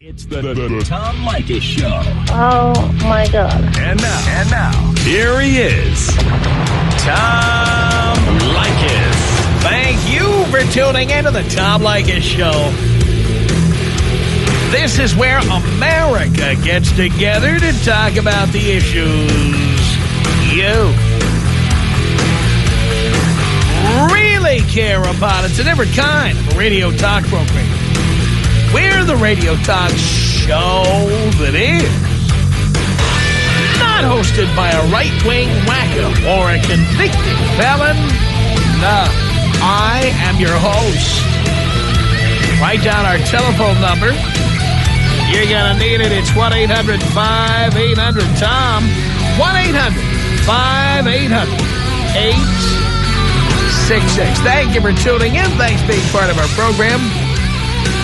It's the Tom Leykis Show. Oh, my God. And now, here he is, Tom Leykis. Thank you for tuning into the Tom Leykis Show. This is where America gets together to talk about the issues you really care about. It's a different kind of a radio talk program. We're the radio talk show that is not hosted by a right-wing wacko or a convicted felon. No, I am your host. Write down our telephone number. You're going to need it. It's 1-800-5800-TOM. 1-800-5800-866. Thank you for tuning in. Thanks for being part of our program.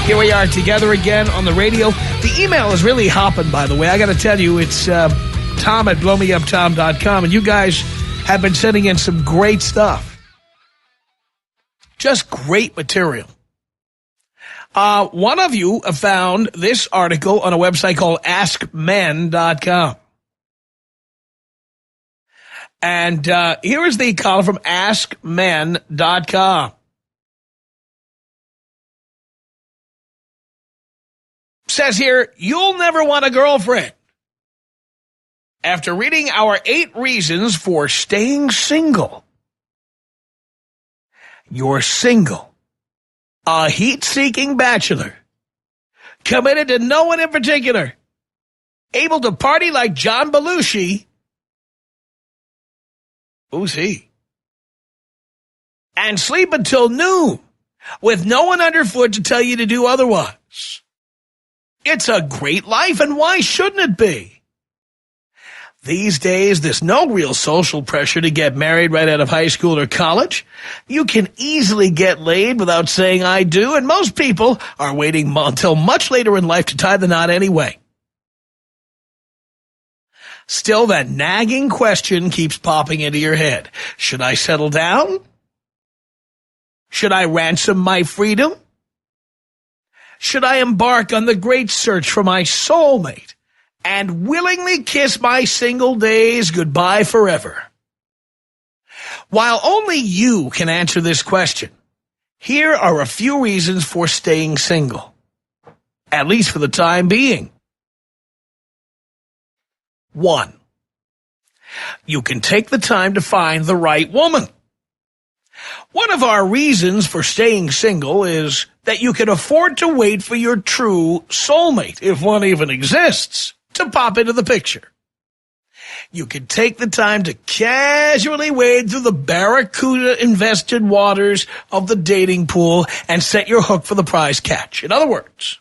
Here we are together again on the radio. The email is really hopping, by the way. I got to tell you, it's tom@blowmeuptom.com, and you guys have been sending in some great stuff. Just great material. One of you found this article on a website called askmen.com. And here is the column from askmen.com. Says here, you'll never want a girlfriend. After reading our 8 reasons for staying single. You're single. A heat-seeking bachelor. Committed to no one in particular. Able to party like John Belushi. Who's he? And sleep until noon. With no one underfoot to tell you to do otherwise. It's a great life, and why shouldn't it be? These days, there's no real social pressure to get married right out of high school or college. You can easily get laid without saying I do, and most people are waiting until much later in life to tie the knot anyway. Still, that nagging question keeps popping into your head. Should I settle down? Should I ransom my freedom? Should I embark on the great search for my soulmate and willingly kiss my single days goodbye forever? While only you can answer this question, here are a few reasons for staying single, at least for the time being. 1, you can take the time to find the right woman. One of our reasons for staying single is that you can afford to wait for your true soulmate, if one even exists, to pop into the picture. You can take the time to casually wade through the barracuda-invested waters of the dating pool and set your hook for the prize catch. In other words,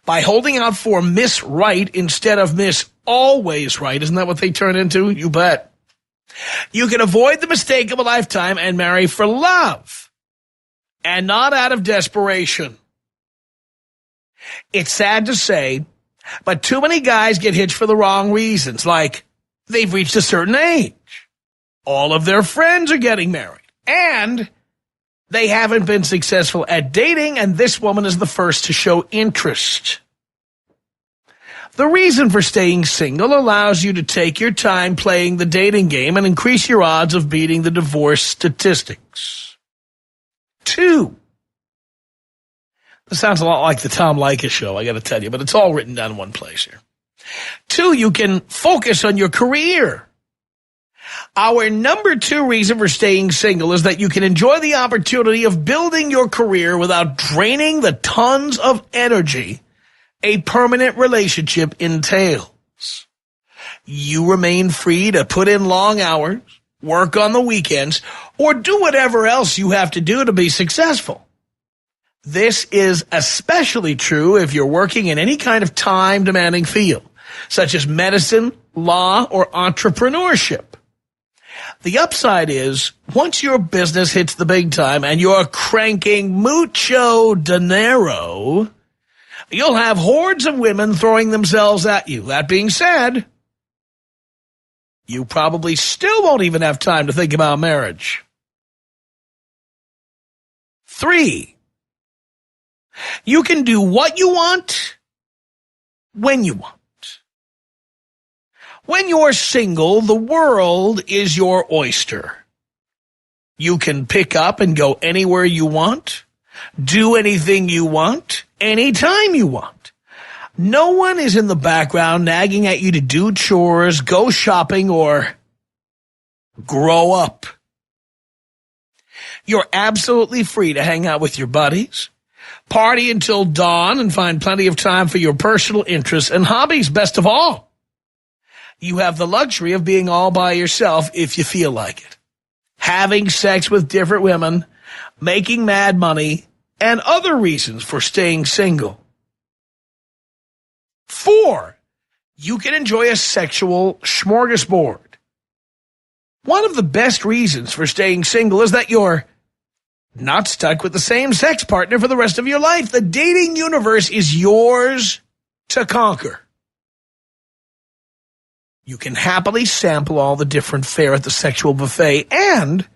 by holding out for Miss Right instead of Miss Always Right, isn't that what they turn into? You bet. You can avoid the mistake of a lifetime and marry for love and not out of desperation. It's sad to say, but too many guys get hitched for the wrong reasons, like they've reached a certain age, all of their friends are getting married, and they haven't been successful at dating, and this woman is the first to show interest. The reason for staying single allows you to take your time playing the dating game and increase your odds of beating the divorce statistics. 2, this sounds a lot like the Tom Leykis Show, I got to tell you, but it's all written down in one place here. 2, you can focus on your career. Our number 2 reason for staying single is that you can enjoy the opportunity of building your career without draining the tons of energy a permanent relationship entails. You remain free to put in long hours, work on the weekends, or do whatever else you have to do to be successful. This is especially true if you're working in any kind of time-demanding field, such as medicine, law, or entrepreneurship. The upside is, once your business hits the big time and you're cranking mucho dinero, you'll have hordes of women throwing themselves at you. That being said, you probably still won't even have time to think about marriage. 3, you can do what you want when you want. When you're single, the world is your oyster. You can pick up and go anywhere you want, do anything you want, anytime you want. No one is in the background nagging at you to do chores, go shopping, or grow up. You're absolutely free to hang out with your buddies, party until dawn, and find plenty of time for your personal interests and hobbies. Best of all, you have the luxury of being all by yourself if you feel like it. Having sex with different women, making mad money, and other reasons for staying single. 4, you can enjoy a sexual smorgasbord. One of the best reasons for staying single is that you're not stuck with the same sex partner for the rest of your life. The dating universe is yours to conquer. You can happily sample all the different fare at the sexual buffet and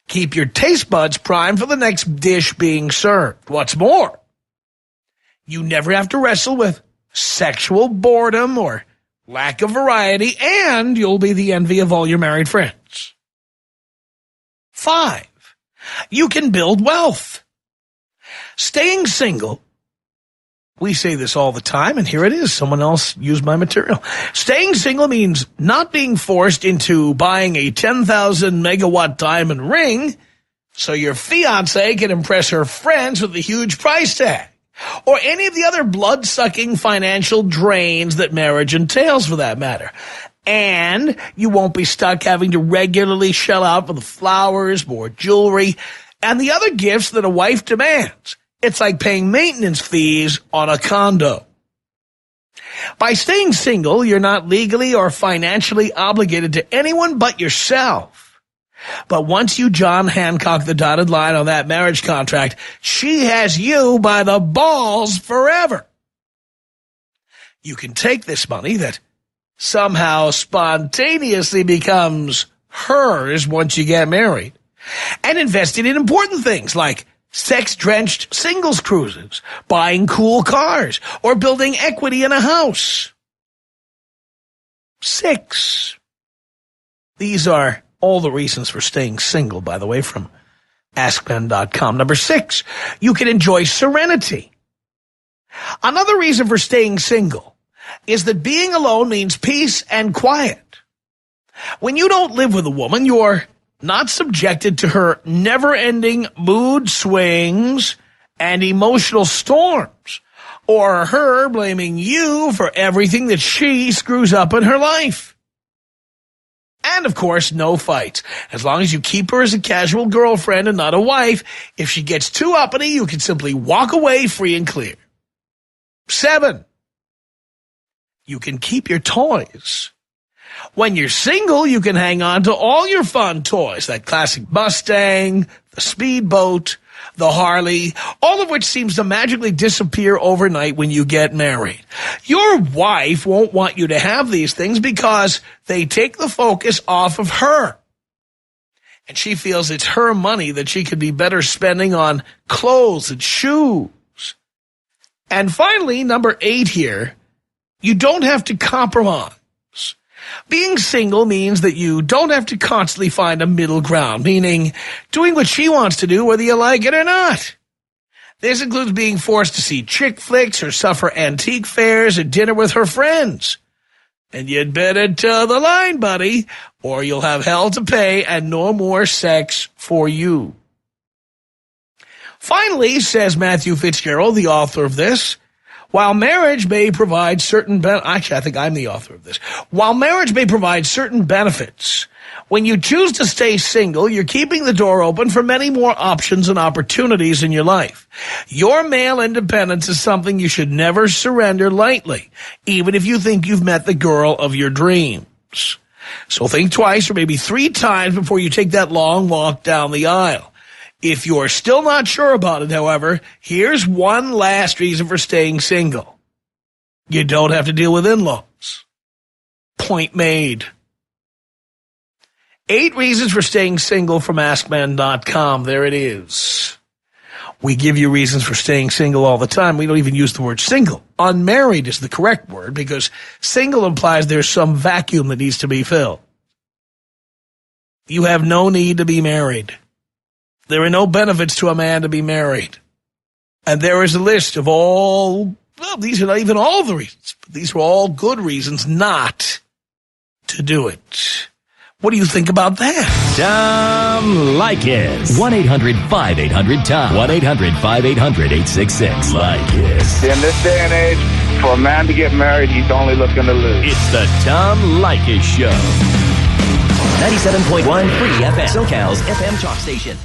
keep your taste buds primed for the next dish being served. What's more, you never have to wrestle with sexual boredom or lack of variety, and you'll be the envy of all your married friends. 5, you can build wealth. Staying single, we say this all the time, and here it is. Someone else used my material. Staying single means not being forced into buying a 10,000 megawatt diamond ring so your fiance can impress her friends with a huge price tag, or any of the other blood-sucking financial drains that marriage entails, for that matter. And you won't be stuck having to regularly shell out for the flowers, more jewelry, and the other gifts that a wife demands. It's like paying maintenance fees on a condo. By staying single, you're not legally or financially obligated to anyone but yourself. But once you John Hancock the dotted line on that marriage contract, she has you by the balls forever. You can take this money that somehow spontaneously becomes hers once you get married and invest it in important things like sex-drenched singles cruises, buying cool cars, or building equity in a house. 6. These are all the reasons for staying single, by the way, from AskMen.com. Number 6, you can enjoy serenity. Another reason for staying single is that being alone means peace and quiet. When you don't live with a woman, you're not subjected to her never-ending mood swings and emotional storms, or her blaming you for everything that she screws up in her life. And, of course, no fights. As long as you keep her as a casual girlfriend and not a wife, if she gets too uppity, you can simply walk away free and clear. 7, you can keep your toys. When you're single, you can hang on to all your fun toys, that classic Mustang, the speedboat, the Harley, all of which seems to magically disappear overnight when you get married. Your wife won't want you to have these things because they take the focus off of her. And she feels it's her money that she could be better spending on clothes and shoes. And finally, number 8 here, you don't have to compromise. Being single means that you don't have to constantly find a middle ground, meaning doing what she wants to do whether you like it or not. This includes being forced to see chick flicks or suffer antique fairs at dinner with her friends. And you'd better toe the line, buddy, or you'll have hell to pay and no more sex for you. Finally, says Matthew Fitzgerald, the author of this, while marriage may provide certain actually, I think I'm the author of this. While marriage may provide certain benefits, when you choose to stay single, you're keeping the door open for many more options and opportunities in your life. Your male independence is something you should never surrender lightly, even if you think you've met the girl of your dreams. So think twice or maybe 3 times before you take that long walk down the aisle. If you're still not sure about it, however, here's one last reason for staying single. You don't have to deal with in-laws. Point made. 8 reasons for staying single from AskMen.com. There it is. We give you reasons for staying single all the time. We don't even use the word single. Unmarried is the correct word because single implies there's some vacuum that needs to be filled. You have no need to be married. There are no benefits to a man to be married. And there is a list of all, well, these are not even all the reasons, but these are all good reasons not to do it. What do you think about that? Tom Leykis. 1-800-5800-TOM. 1-800-5800-866. Leykis. In this day and age, for a man to get married, he's only looking to lose. It's the Tom Leykis Show. 97.1 Free FM, SoCal's FM talk station.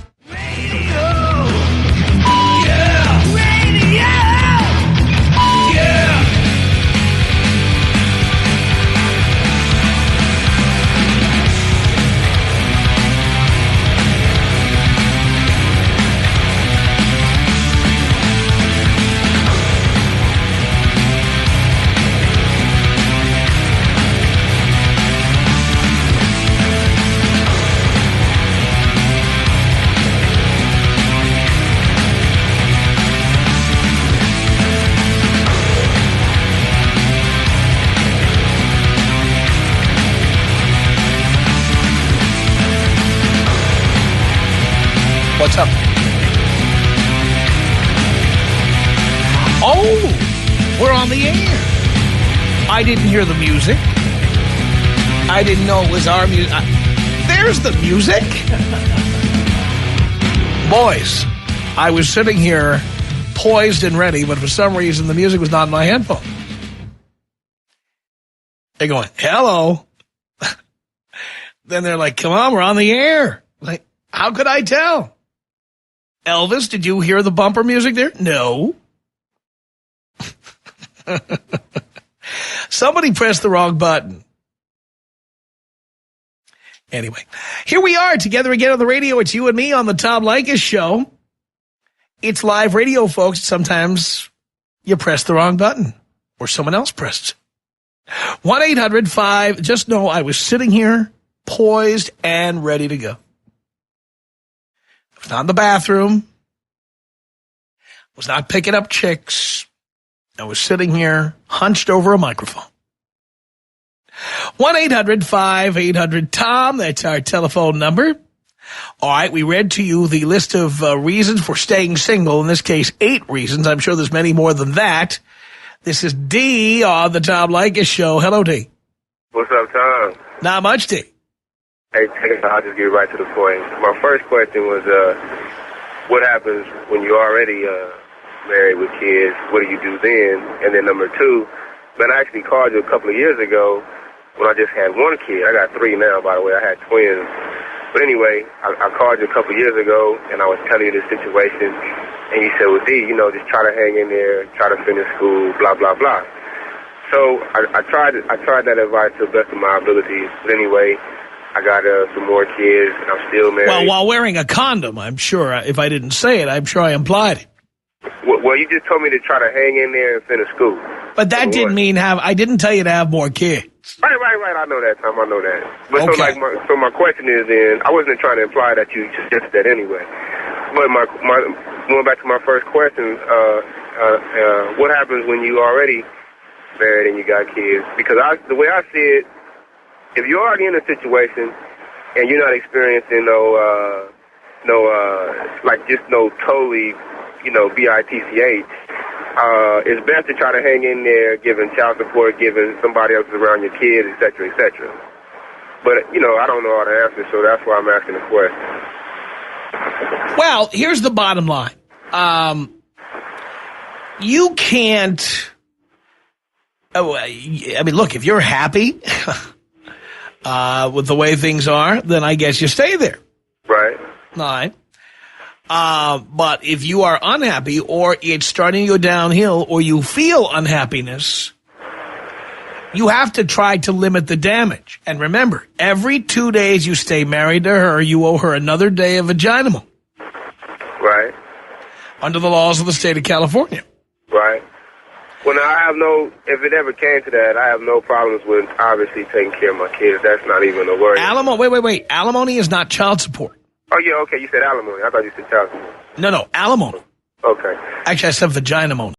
What's up? Oh, we're on the air. I didn't hear the music. I didn't know it was our music. There's the music. Boys, I was sitting here poised and ready, but for some reason the music was not in my headphone. They're going, hello. Then they're like, come on, we're on the air. Like, how could I tell? Elvis, did you hear the bumper music there? No. Somebody pressed the wrong button. Anyway, here we are together again on the radio. It's you and me on the Tom Leykis Show. It's live radio, folks. Sometimes you press the wrong button or someone else pressed it. 1-800-5. Just know I was sitting here poised and ready to go. I was not in the bathroom. I was not picking up chicks. I was sitting here hunched over a microphone. 1-800-5800-TOM. That's our telephone number. All right, we read to you the list of reasons for staying single. In this case, 8 reasons. I'm sure there's many more than that. This is D on the Tom Leykis Show. Hello, D. What's up, Tom? Not much, D. Hey, I'll just get right to the point. My first question was, what happens when you're already married with kids? What do you do then? And then number 2, man, I actually called you a couple of years ago when I just had 1 kid. I got 3 now, by the way. I had twins. But anyway, I called you a couple of years ago, and I was telling you the situation, and you said, well, D, you know, just try to hang in there, try to finish school, blah, blah, blah. So I tried that advice to the best of my abilities. But anyway, I got some more kids, and I'm still married. Well, while wearing a condom, I'm sure. If I didn't say it, I'm sure I implied it. Well, you just told me to try to hang in there and finich school. But that didn't mean I didn't tell you to have more kids. Right. I know that, Tom. I know that. But okay. So my question is then, I wasn't trying to imply that you suggested that anyway. But my going back to my first question, what happens when you already married and you got kids? Because the way I see it, if you're already in a situation and you're not experiencing no totally, bitch, it's best to try to hang in there, giving child support, giving somebody else around your kids, et cetera, et cetera. But, I don't know all the answers, so that's why I'm asking the question. Well, here's the bottom line. You can't... look, if you're happy with the way things are, then I guess you stay there. Right. All right. But if you are unhappy or it's starting to go downhill or you feel unhappiness, you have to try to limit the damage. And remember, every 2 days you stay married to her, you owe her another day of vaginal. Right. Under the laws of the state of California. Right. Well, now, if it ever came to that, I have no problems with obviously taking care of my kids. That's not even a worry. Wait. Alimony is not child support. Oh, yeah, okay, you said alimony. I thought you said child support. No, alimony. Okay. Actually, I said vagina moaning.